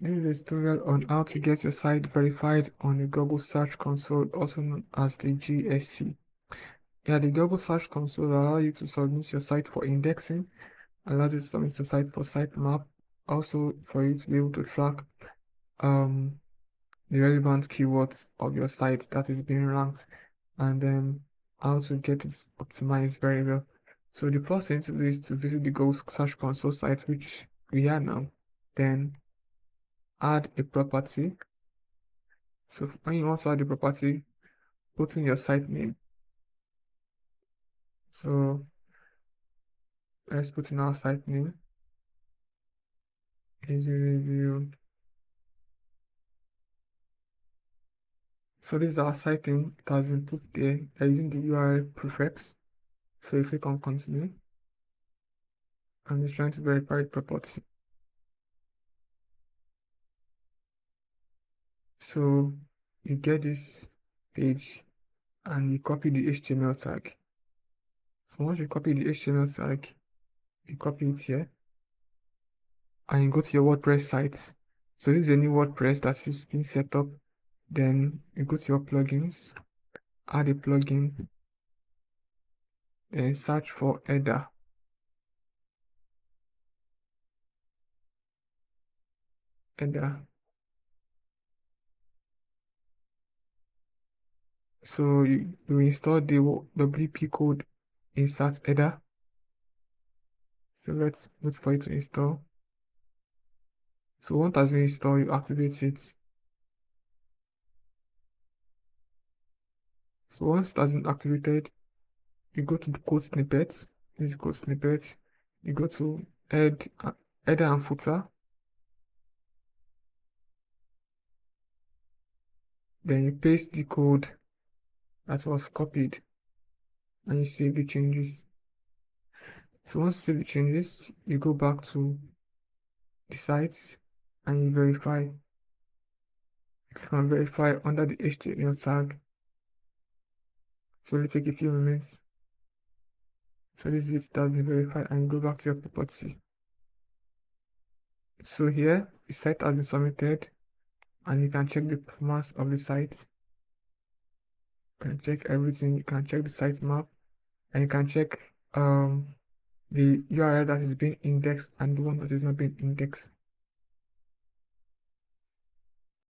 This is a tutorial on how to get your site verified on the Google Search Console, also known as the GSC. Yeah, the Google Search Console will allow you to submit your site for indexing, allows you to submit your site for sitemap, also for you to be able to track the relevant keywords of your site that is being ranked, and then how to get it optimized very well. So the first thing to do is to visit the Google Search Console site, which we are now. Then add a property. So when you want to add a property, put in your site name. So let's put in our site name. Easy review. So this is our site name. It has been put there. We're using the URL prefix. So you click on continue. And it's trying to verify the property. So you get this page and you copy the HTML tag. So once you copy the HTML tag, you copy it here and you go to your WordPress site. So this is a new WordPress that is being set up. Then you go to your plugins, add a plugin, then search for header. So you install the WP code insert header. So let's wait for it to install. So once it has been installed, you activate it. So once it has been activated, you go to the code snippets. This is code snippet. You go to header and footer. Then you paste the code that was copied and you save the changes. So once you save the changes, you go back to the sites and you verify. Click on verify under the HTML tag. So it'll take a few minutes. So this is it, that has been verified, and go back to your property. So here the site has been submitted and you can check the performance of the site. You can check everything. You can check the sitemap and you can check the URL that is being indexed and the one that is not being indexed.